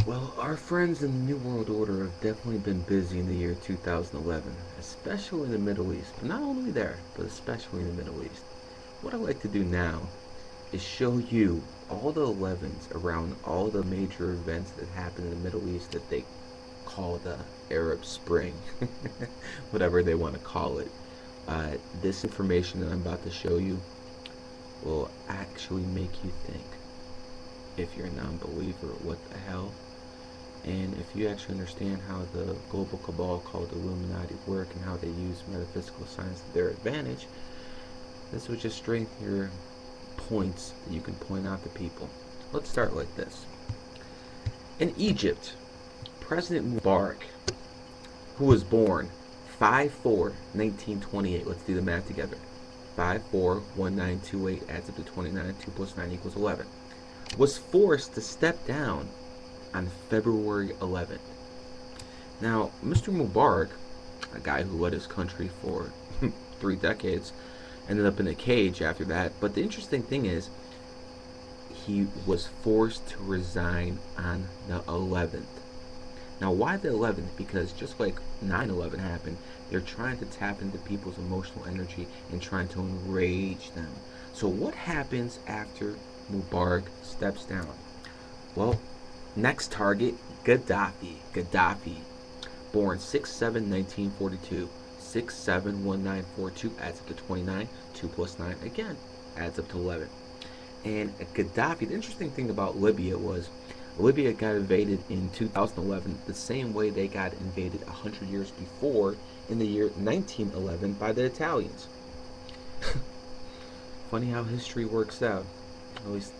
Well, our friends in the New World Order have definitely been busy in the year 2011, especially in the Middle East. But not only there, but especially in the Middle East. What I'd like to do now is show you all the 11s around all the major events that happened in the Middle East that they call the Arab Spring, whatever they want to call it. This information that I'm about to show you will actually make you think. If you're a non-believer, what the hell? And if you actually understand how the global cabal called the Illuminati work and how they use metaphysical science to their advantage, this would just strengthen your points that you can point out to people. Let's start like this. In Egypt, President Mubarak, who was born 5/4/1928, let's do the math together. 541928 adds up to 29, 2 plus 9 equals 11, was forced to step down on February 11th. Now, Mr. Mubarak, a guy who led his country for 3 decades, ended up in a cage after that. But the interesting thing is, he was forced to resign on the 11th. Now, why the 11th? Because just like 9/11 happened, they're trying to tap into people's emotional energy and trying to enrage them. So, what happens after Mubarak steps down? Well, next target, Gaddafi. Gaddafi, born 6/7/1942, 6/7/1942 adds up to 29. 2 plus 9 again adds up to 11. And Gaddafi, the interesting thing about Libya was Libya got invaded in 2011 the same way they got invaded 100 years before in the year 1911 by the Italians. Funny how history works out. At least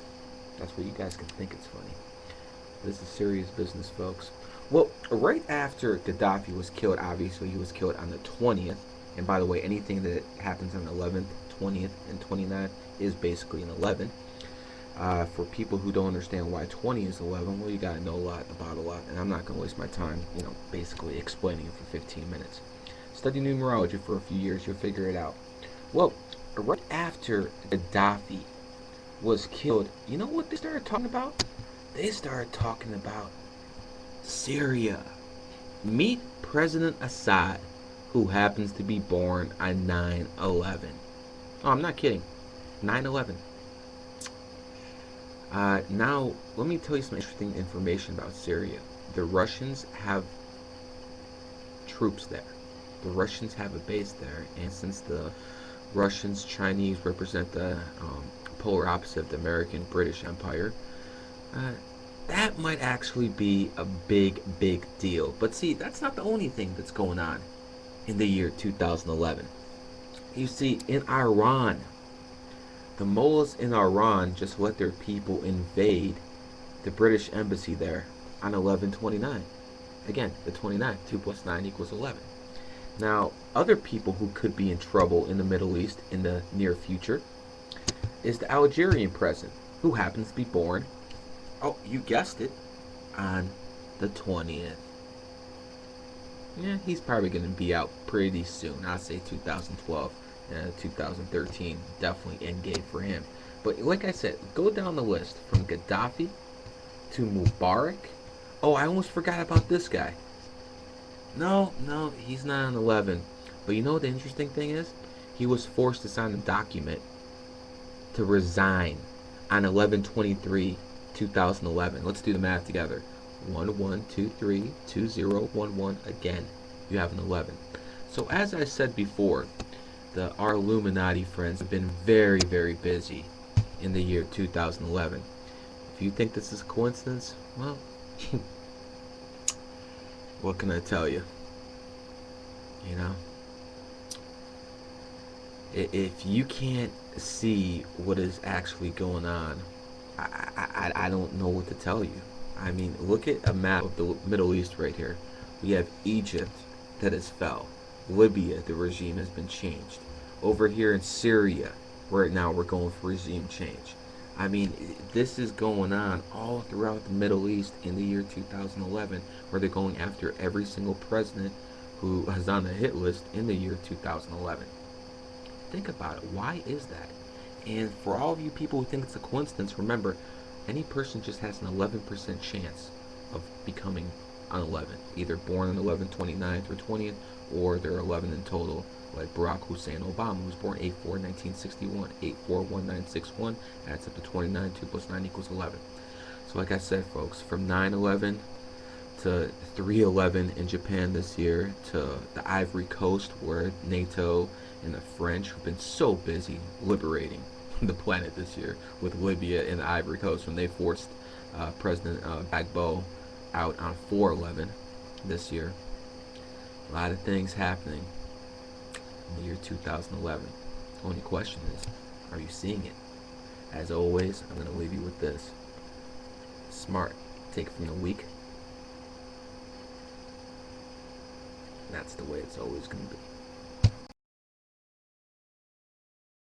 that's what you guys can think it's funny. This is serious business, folks. Well, right after Gaddafi was killed, obviously he was killed on the 20th. And by the way, anything that happens on the 11th, 20th, and 29th is basically an 11. For people who don't understand why 20 is 11, well, you gotta know a lot about a lot, and I'm not gonna waste my time, basically explaining it for 15 minutes. Study numerology for a few years, you'll figure it out. Well, right after Gaddafi was killed, you know what they started talking about? They started talking about Syria. Meet President Assad, who happens to be born on 9/11. Oh, I'm not kidding. 9/11. Now, let me tell you some interesting information about Syria. The Russians have troops there. The Russians have a base there, and since the Russians, Chinese represent the polar opposite of the American British Empire, uh, that might actually be a big, big deal. But see, that's not the only thing that's going on in the year 2011. You see, in Iran, the mullahs in Iran just let their people invade the British embassy there on 11/29. Again, the 29, 2 plus 9 equals 11. Now, other people who could be in trouble in the Middle East in the near future is the Algerian president, who happens to be born, oh, you guessed it, on the 20th. Yeah, he's probably going to be out pretty soon. I'd say 2012, 2013, definitely end game for him. But like I said, go down the list from Gaddafi to Mubarak. Oh, I almost forgot about this guy. No, he's not on 11. But you know what the interesting thing is? He was forced to sign a document to resign on 11/23, 2011. Let's do the math together. 1123 2011 again. You have an 11. So as I said before, our Illuminati friends have been very, very busy in the year 2011. If you think this is a coincidence, well, what can I tell you? You know, if you can't see what is actually going on, I don't know what to tell you. I mean, look at a map of the Middle East right here. We have Egypt that has fell. Libya, the regime has been changed. Over here in Syria, right now we're going for regime change. I mean, this is going on all throughout the Middle East in the year 2011, where they're going after every single president who is on the hit list in the year 2011. Think about it. Why is that? And for all of you people who think it's a coincidence, remember, any person just has an 11% chance of becoming on 11, either born on 11/29 or 20th, or they're 11 in total, like Barack Hussein Obama, who was born 8/4/1961, 8/4/1961, adds up to 29, 2 plus 9 equals 11. So like I said, folks, from 9/11 to 3/11 in Japan this year, to the Ivory Coast, where NATO and the French have been so busy liberating the planet this year with Libya and the Ivory Coast when they forced President Gbagbo out on 4/11 this year. A lot of things happening in the year 2011. Only question is, are you seeing it? As always, I'm going to leave you with this. Smart. Take it from the weak. That's the way it's always going to be.